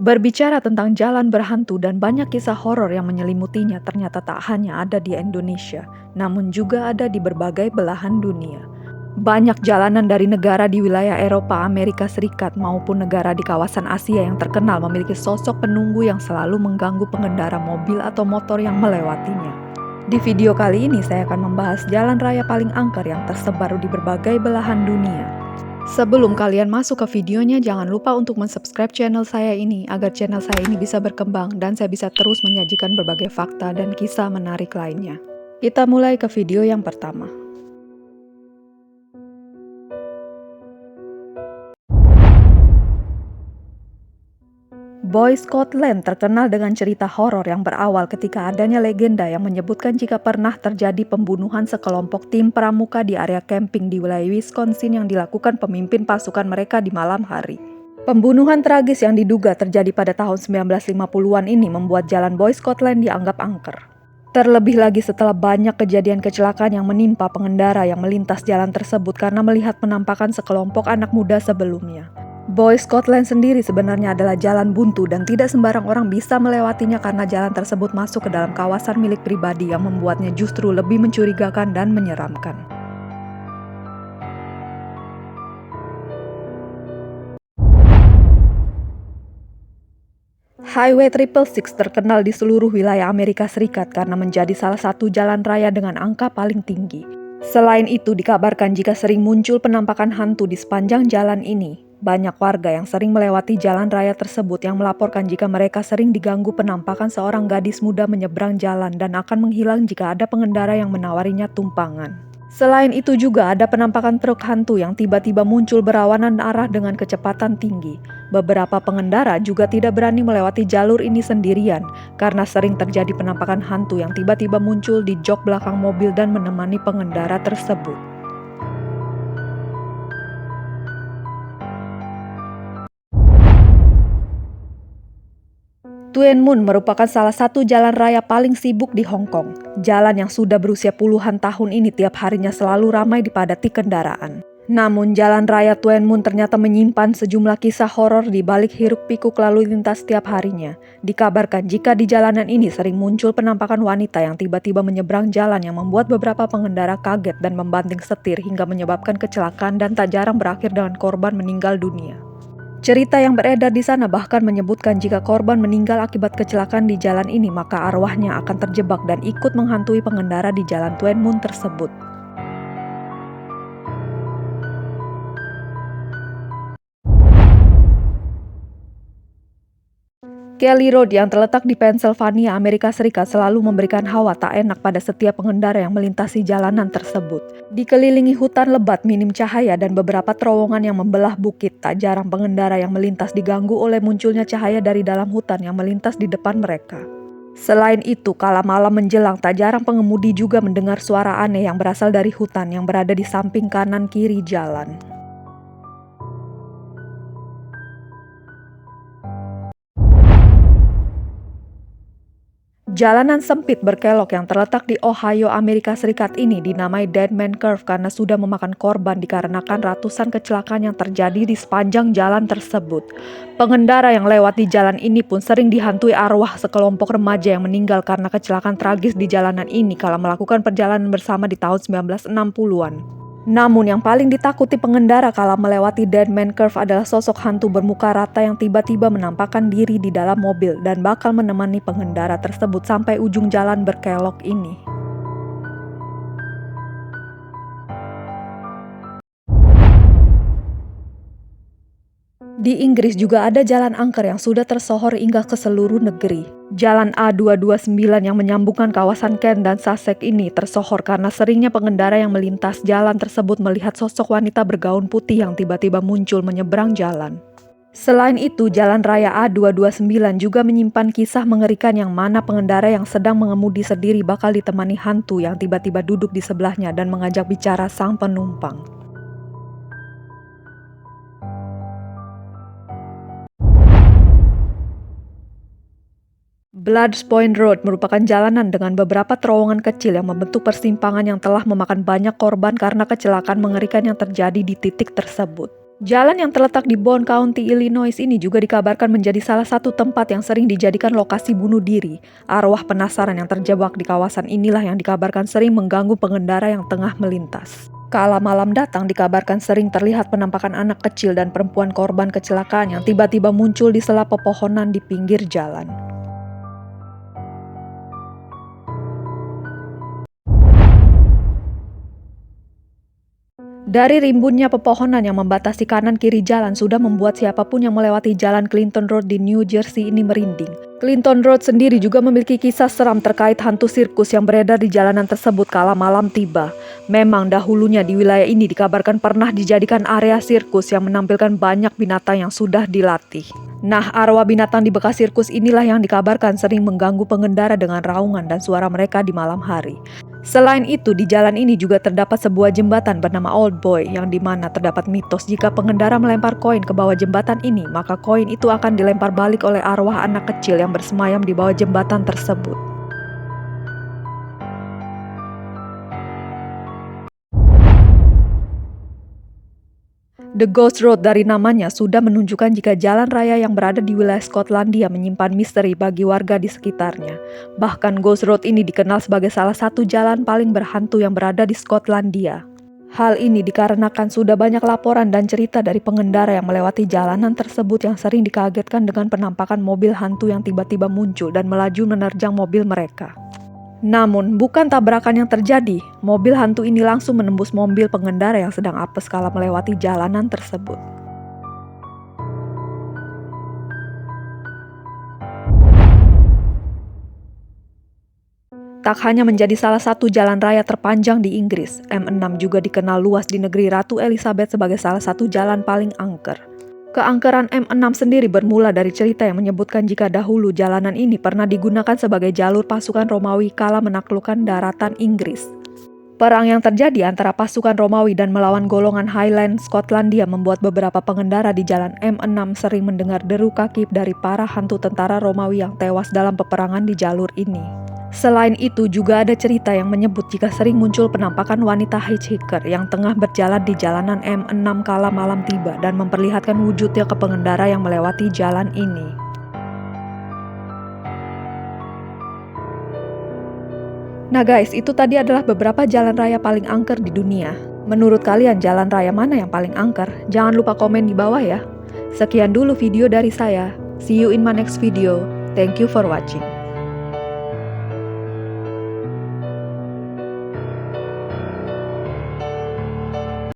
Berbicara tentang jalan berhantu dan banyak kisah horor yang menyelimutinya ternyata tak hanya ada di Indonesia, namun juga ada di berbagai belahan dunia. Banyak jalanan dari negara di wilayah Eropa, Amerika Serikat, maupun negara di kawasan Asia yang terkenal memiliki sosok penunggu yang selalu mengganggu pengendara mobil atau motor yang melewatinya. Di video kali ini saya akan membahas jalan raya paling angker yang tersebar di berbagai belahan dunia. Sebelum kalian masuk ke videonya, jangan lupa untuk mensubscribe channel saya ini agar channel saya ini bisa berkembang dan saya bisa terus menyajikan berbagai fakta dan kisah menarik lainnya. Kita mulai ke video yang pertama. Boy Scotland terkenal dengan cerita horor yang berawal ketika adanya legenda yang menyebutkan jika pernah terjadi pembunuhan sekelompok tim pramuka di area camping di wilayah Wisconsin yang dilakukan pemimpin pasukan mereka di malam hari. Pembunuhan tragis yang diduga terjadi pada tahun 1950-an ini membuat jalan Boy Scotland dianggap angker. Terlebih lagi setelah banyak kejadian kecelakaan yang menimpa pengendara yang melintas jalan tersebut karena melihat penampakan sekelompok anak muda sebelumnya. Boy Scotland sendiri sebenarnya adalah jalan buntu dan tidak sembarang orang bisa melewatinya karena jalan tersebut masuk ke dalam kawasan milik pribadi yang membuatnya justru lebih mencurigakan dan menyeramkan. Highway 666 terkenal di seluruh wilayah Amerika Serikat karena menjadi salah satu jalan raya dengan angka paling tinggi. Selain itu, dikabarkan jika sering muncul penampakan hantu di sepanjang jalan ini. Banyak warga yang sering melewati jalan raya tersebut yang melaporkan jika mereka sering diganggu penampakan seorang gadis muda menyeberang jalan dan akan menghilang jika ada pengendara yang menawarinya tumpangan. Selain itu juga ada penampakan truk hantu yang tiba-tiba muncul berlawanan arah dengan kecepatan tinggi. Beberapa pengendara juga tidak berani melewati jalur ini sendirian karena sering terjadi penampakan hantu yang tiba-tiba muncul di jok belakang mobil dan menemani pengendara tersebut. Tuen Mun merupakan salah satu jalan raya paling sibuk di Hong Kong. Jalan yang sudah berusia puluhan tahun ini tiap harinya selalu ramai dipadati kendaraan. Namun jalan raya Tuen Mun ternyata menyimpan sejumlah kisah horor di balik hiruk-pikuk lalu lintas setiap harinya. Dikabarkan jika di jalanan ini sering muncul penampakan wanita yang tiba-tiba menyeberang jalan yang membuat beberapa pengendara kaget dan membanting setir hingga menyebabkan kecelakaan dan tak jarang berakhir dengan korban meninggal dunia. Cerita yang beredar di sana bahkan menyebutkan jika korban meninggal akibat kecelakaan di jalan ini, maka arwahnya akan terjebak dan ikut menghantui pengendara di jalan Tuen Mun tersebut. Kelly Road yang terletak di Pennsylvania, Amerika Serikat selalu memberikan hawa tak enak pada setiap pengendara yang melintasi jalanan tersebut. Dikelilingi hutan lebat minim cahaya dan beberapa terowongan yang membelah bukit, tak jarang pengendara yang melintas diganggu oleh munculnya cahaya dari dalam hutan yang melintas di depan mereka. Selain itu, kala malam menjelang, tak jarang pengemudi juga mendengar suara aneh yang berasal dari hutan yang berada di samping kanan kiri jalan. Jalanan sempit berkelok yang terletak di Ohio, Amerika Serikat ini dinamai Dead Man Curve karena sudah memakan korban dikarenakan ratusan kecelakaan yang terjadi di sepanjang jalan tersebut. Pengendara yang lewat di jalan ini pun sering dihantui arwah sekelompok remaja yang meninggal karena kecelakaan tragis di jalanan ini kala melakukan perjalanan bersama di tahun 1960-an. Namun yang paling ditakuti pengendara kala melewati Dead Man Curve adalah sosok hantu bermuka rata yang tiba-tiba menampakkan diri di dalam mobil dan bakal menemani pengendara tersebut sampai ujung jalan berkelok ini. Di Inggris juga ada jalan angker yang sudah tersohor hingga ke seluruh negeri. Jalan A229 yang menyambungkan kawasan Kent dan Sussex ini tersohor karena seringnya pengendara yang melintas jalan tersebut melihat sosok wanita bergaun putih yang tiba-tiba muncul menyeberang jalan. Selain itu, jalan raya A229 juga menyimpan kisah mengerikan yang mana pengendara yang sedang mengemudi sendiri bakal ditemani hantu yang tiba-tiba duduk di sebelahnya dan mengajak bicara sang penumpang. Bloods Point Road merupakan jalanan dengan beberapa terowongan kecil yang membentuk persimpangan yang telah memakan banyak korban karena kecelakaan mengerikan yang terjadi di titik tersebut. Jalan yang terletak di Bond County, Illinois ini juga dikabarkan menjadi salah satu tempat yang sering dijadikan lokasi bunuh diri. Arwah penasaran yang terjebak di kawasan inilah yang dikabarkan sering mengganggu pengendara yang tengah melintas. Kala malam datang dikabarkan sering terlihat penampakan anak kecil dan perempuan korban kecelakaan yang tiba-tiba muncul di sela pepohonan di pinggir jalan. Dari rimbunnya pepohonan yang membatasi kanan kiri jalan sudah membuat siapapun yang melewati jalan Clinton Road di New Jersey ini merinding. Clinton Road sendiri juga memiliki kisah seram terkait hantu sirkus yang beredar di jalanan tersebut kala malam tiba. Memang dahulunya di wilayah ini dikabarkan pernah dijadikan area sirkus yang menampilkan banyak binatang yang sudah dilatih. Nah, arwah binatang di bekas sirkus inilah yang dikabarkan sering mengganggu pengendara dengan raungan dan suara mereka di malam hari. Selain itu, di jalan ini juga terdapat sebuah jembatan bernama Old Boy yang dimana terdapat mitos jika pengendara melempar koin ke bawah jembatan ini, maka koin itu akan dilempar balik oleh arwah anak kecil yang bersemayam di bawah jembatan tersebut. The Ghost Road dari namanya sudah menunjukkan jika jalan raya yang berada di wilayah Skotlandia menyimpan misteri bagi warga di sekitarnya. Bahkan Ghost Road ini dikenal sebagai salah satu jalan paling berhantu yang berada di Skotlandia. Hal ini dikarenakan sudah banyak laporan dan cerita dari pengendara yang melewati jalanan tersebut yang sering dikagetkan dengan penampakan mobil hantu yang tiba-tiba muncul dan melaju menerjang mobil mereka. Namun, bukan tabrakan yang terjadi. Mobil hantu ini langsung menembus mobil pengendara yang sedang apes kala melewati jalanan tersebut. Tak hanya menjadi salah satu jalan raya terpanjang di Inggris, M6 juga dikenal luas di negeri Ratu Elizabeth sebagai salah satu jalan paling angker. Keangkeran M6 sendiri bermula dari cerita yang menyebutkan jika dahulu jalanan ini pernah digunakan sebagai jalur pasukan Romawi kala menaklukkan daratan Inggris. Perang yang terjadi antara pasukan Romawi dan melawan golongan Highland Skotlandia membuat beberapa pengendara di jalan M6 sering mendengar deru kaki dari para hantu tentara Romawi yang tewas dalam peperangan di jalur ini. Selain itu juga ada cerita yang menyebut jika sering muncul penampakan wanita hitchhiker yang tengah berjalan di jalanan M6 kala malam tiba dan memperlihatkan wujudnya ke pengendara yang melewati jalan ini. Nah guys, itu tadi adalah beberapa jalan raya paling angker di dunia. Menurut kalian jalan raya mana yang paling angker? Jangan lupa komen di bawah ya. Sekian dulu video dari saya. See you in my next video. Thank you for watching.